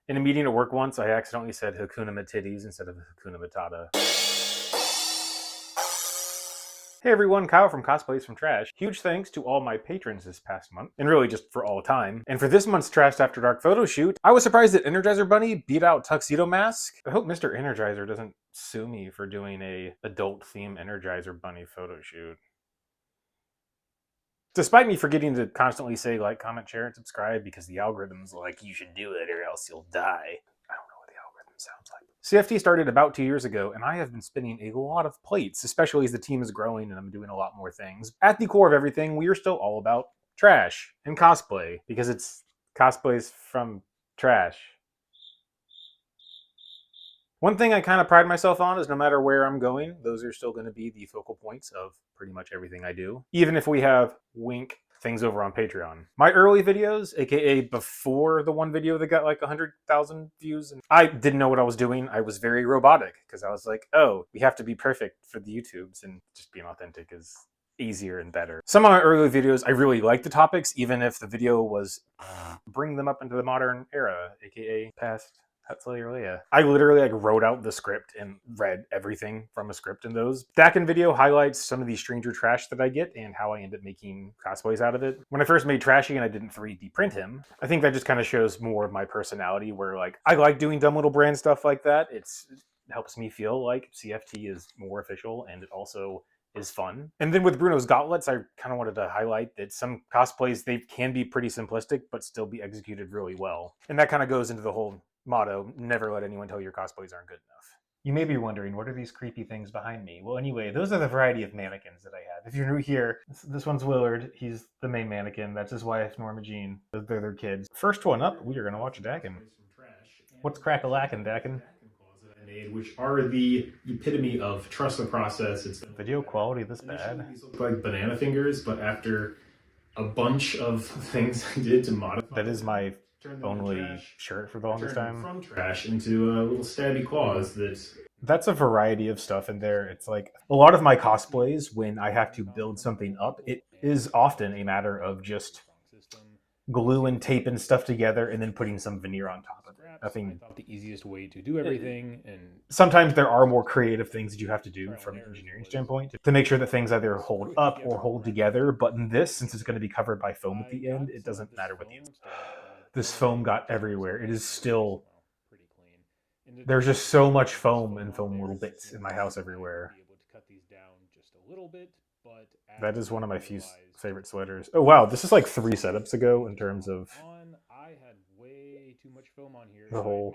In a meeting at work once, I accidentally said Hakuna Matitties instead of Hakuna Matata. Hey everyone, Kyle from Cosplays from Trash. Huge thanks to all my patrons this past month, and really just for all time. And for this month's Trash After Dark photo shoot, I was surprised that Energizer Bunny beat out Tuxedo Mask. I hope Mr. Energizer doesn't sue me for doing a adult-themed Energizer Bunny photo shoot. Despite me forgetting to constantly say like, comment, share, and subscribe because the algorithm's like, you should do it or else you'll die. I don't know what the algorithm sounds like. CFT started about 2 years ago, and I have been spinning a lot of plates, especially as the team is growing and I'm doing a lot more things. At the core of everything, we are still all about trash and cosplay, because it's cosplays from trash. One thing I kind of pride myself on is no matter where I'm going, those are still going to be the focal points of pretty much everything I do. Even if we have, wink, things over on Patreon. My early videos, aka before the one video that got like 100,000 views, and I didn't know what I was doing. I was very robotic because I was like, oh, we have to be perfect for the YouTubes, and just being authentic is easier and better. Some of my early videos, I really liked the topics, even if the video was bring them up into the modern era, aka past Leia. I literally like wrote out the script and read everything from a script in those. Dakin video highlights some of the stranger trash that I get and how I end up making cosplays out of it. When I first made Trashy and I didn't 3D print him, I think that just kind of shows more of my personality, where like I like doing dumb little brand stuff like that. It helps me feel like CFT is more official, and it also is fun. And then with Bruno's gauntlets, I kind of wanted to highlight that some cosplays, they can be pretty simplistic but still be executed really well. And that kind of goes into the whole motto, never let anyone tell your cosplays aren't good enough. You may be wondering, what are these creepy things behind me? Well, anyway, those are the variety of mannequins that I have. If you're new here, this one's Willard. He's the main mannequin. That's his wife, Norma Jean. They're their kids. First one up, we are going to watch Dakin. What's crack-a-lackin', Dakin? Made, which are the epitome of trust the process. It's video quality this bad. These look like banana fingers, but after a bunch of things I did to modify, that is my only shirt for the longest time. From trash into little stabby claws. That's a variety of stuff in there. It's like a lot of my cosplays, when I have to build something up, it is often a matter of just glue and tape and stuff together and then putting some veneer on top of it. Nothing. The easiest way to do everything, and sometimes there are more creative things that you have to do from an engineering standpoint to make sure that things either hold up or hold together. But in this, since it's going to be covered by foam at the end, it doesn't matter what the end. This foam got everywhere. It is still, there's just so much foam and foam little bits in my house everywhere. That is one of my few favorite sweaters. Oh wow, this is like 3 setups ago in terms of the whole,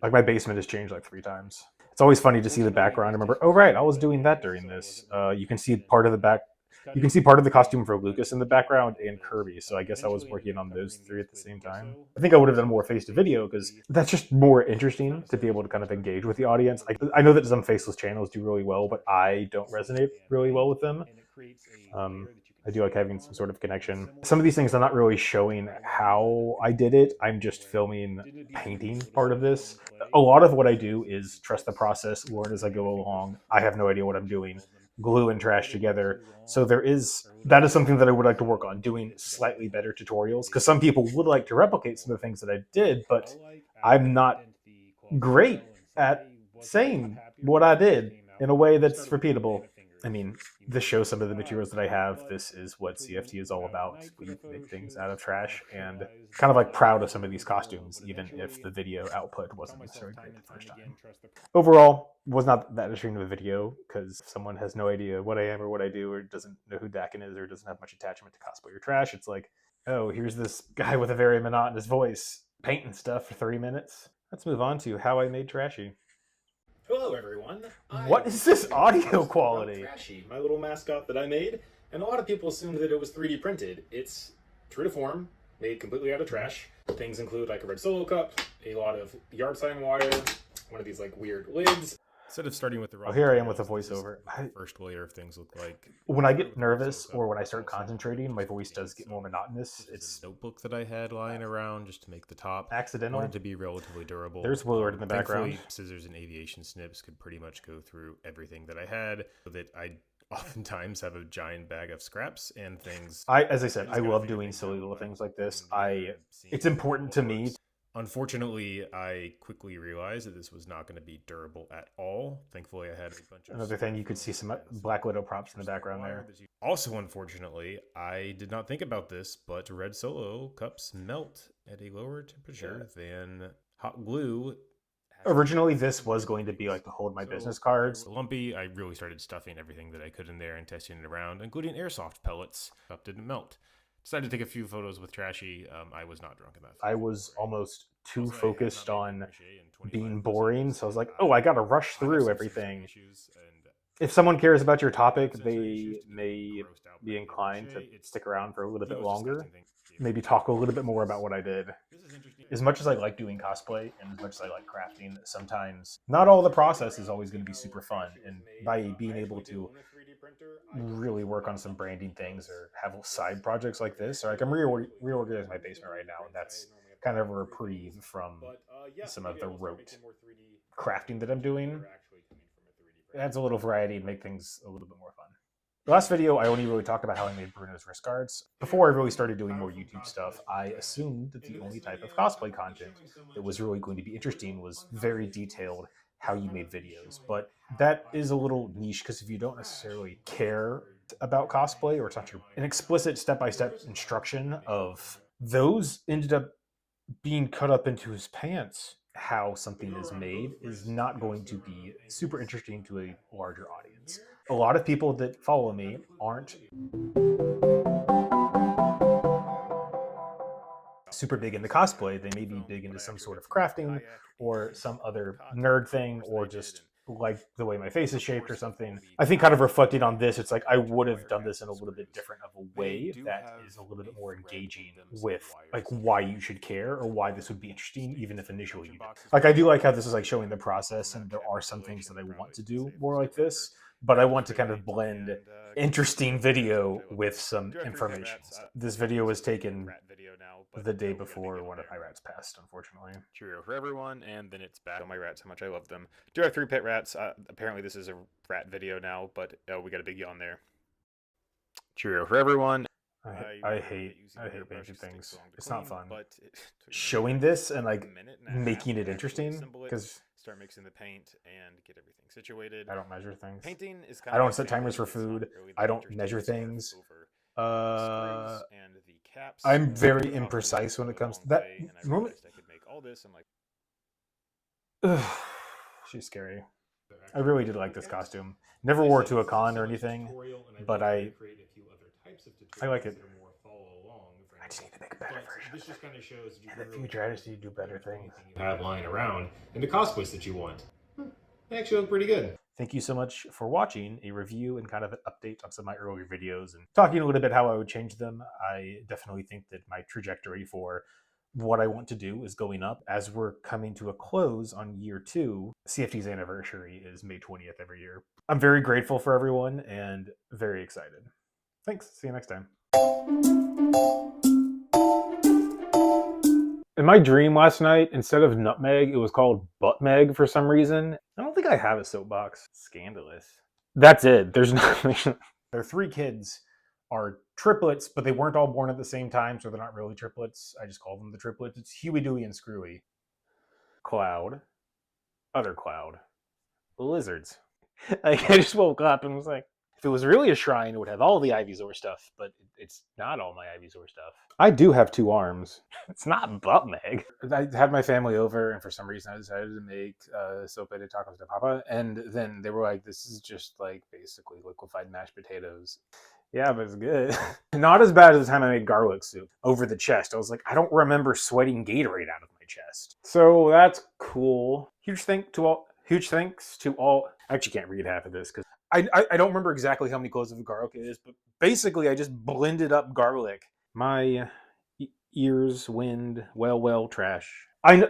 like my basement has changed like 3 times. It's always funny to see the background. I remember, oh right, I was doing that during this. You can see part of the back, you can see part of the costume for Lucas in the background and Kirby. So I guess I was working on those 3 at the same time. I think I would have done more face to video because that's just more interesting to be able to kind of engage with the audience. I know that some faceless channels do really well, but I don't resonate really well with them. I do like having some sort of connection. Some of these things I'm not really showing how I did it. I'm just filming painting part of this. A lot of what I do is trust the process, learn as I go along. I have no idea what I'm doing. Glue and trash together. So that is something that I would like to work on, doing slightly better tutorials, because some people would like to replicate some of the things that I did, but I'm not great at saying what I did in a way that's repeatable. I mean, this shows some of the materials that I have. This is what CFT is all about. We make things out of trash, and kind of like proud of some of these costumes, even if the video output wasn't necessarily great the first time. Overall, was not that interesting of a video, because if someone has no idea what I am or what I do, or doesn't know who Dakin is, or doesn't have much attachment to cosplay or trash, it's like, oh, here's this guy with a very monotonous voice painting stuff for 3 minutes. Let's move on to how I made Trashy. Hello, everyone. What is this audio quality? Trashy, my little mascot that I made, and a lot of people assumed that it was 3D printed. It's true to form, made completely out of trash. Things include like a red Solo cup, a lot of yard sign wire, one of these like weird lids. Instead of starting with the here I am with a voiceover. First layer of things look like. When I get nervous or when I start concentrating, my voice does get more monotonous. It's a notebook that I had lying around just to make the top. Accidental. Wanted to be relatively durable. There's Willard in the background. Scissors and aviation snips could pretty much go through everything that I had, so that I oftentimes have a giant bag of scraps and things. As I said, I love doing silly little things like this. It's important to me Unfortunately, I quickly realized that this was not going to be durable at all. Thankfully, I had a bunch of Another thing, you could see some Black Widow props in the background there. Also, unfortunately, I did not think about this, but red Solo cups melt at a lower temperature than hot glue. Originally, this was going to be like the hold my business cards. Lumpy, I really started stuffing everything that I could in there and testing it around, including airsoft pellets. Cup didn't melt. Decided to take a few photos with Trashy. I was not drunk enough. I was almost too focused on being boring, so I was like, oh, I gotta rush through everything. If someone cares about your topic, they may be inclined to stick around for a little bit longer. Maybe talk a little bit more about what I did. As much as I like doing cosplay and as much as I like crafting, sometimes not all the process is always going to be super fun. And by being able to really work on some branding things or have side projects like this, or like I'm reorganizing my basement right now, and that's kind of a reprieve from some of the rote crafting that I'm doing. It adds a little variety and make things a little bit more fun. The last video, I only really talked about how I made Bruno's wrist guards. Before I really started doing more YouTube stuff, I assumed that the only type of cosplay content that was really going to be interesting was very detailed how you made videos. But that is a little niche because if you don't necessarily care about cosplay or it's not an explicit step-by-step instruction of those ended up being cut up into his pants, how something is made is not going to be super interesting to a larger audience. A lot of people that follow me aren't super big into cosplay. They may be big into some sort of crafting or some other nerd thing, or just like the way my face is shaped or something. I think kind of reflecting on this, it's like I would have done this in a little bit different of a way that is a little bit more engaging with like why you should care or why this would be interesting, even if initially you did. Like I do like how this is like showing the process, and there are some things that I want to do more like this, but I want to kind of blend interesting video with some information. This video was taken the day before one of my rats passed, unfortunately. Cheerio for everyone, and then it's back on my rats, how much I love them. Do have 3 pet rats. Apparently this is a rat video now, but we got a big yawn there. Cheerio for everyone. I hate painting things. It's not fun. But showing this and like making it interesting, because start mixing the paint and get everything situated. I don't measure things. Painting is I don't set timers for food. I don't measure things. I'm very imprecise when it comes to that. Normally, I could make all this. I'm like, she's scary. I really did like this costume. Never wore it to a con or anything, but I like it. I just need to make a better version. This just kind of shows in the future, I just need to do better things. Have lying around and the cosplays that you want. They actually look pretty good. Thank you so much for watching a review and kind of an update on some of my earlier videos and talking a little bit how I would change them. I definitely think that my trajectory for what I want to do is going up. As we're coming to a close on year 2, CFT's anniversary is May 20th every year. I'm very grateful for everyone and very excited. Thanks. See you next time. In my dream last night, instead of nutmeg, it was called buttmeg for some reason. I don't think I have a soapbox. Scandalous. That's it. There's nothing. Their 3 kids are triplets, but they weren't all born at the same time, so they're not really triplets. I just call them the triplets. It's Huey, Dewey, and Screwy. Cloud. Other cloud. Lizards. Like, I just woke up and was like, if it was really a shrine, it would have all the Ivysaur stuff, but it's not all my Ivysaur stuff. I do have 2 arms. It's not buttmeg. I had my family over, and for some reason I decided to make sopa de tacos de papa, and then they were like, this is just like basically liquefied mashed potatoes. Yeah, but it's good. Not as bad as the time I made garlic soup over the chest. I was like, I don't remember sweating Gatorade out of my chest. So that's cool. Huge thanks to all. I actually can't read half of this because I don't remember exactly how many cloves of garlic it is, but basically I just blended up garlic. My ears, wind, well, trash. And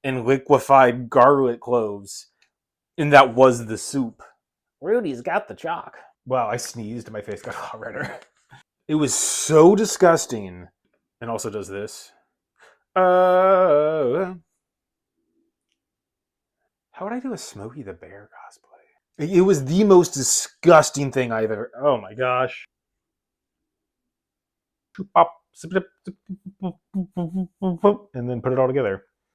liquefied garlic cloves, and that was the soup. Rudy's got the chalk. Wow, I sneezed and my face got a lot redder. It was so disgusting. And also does this. How would I do a Smokey the Bear cosplay? It was the most disgusting thing I've ever... Oh my gosh. and then put it all together.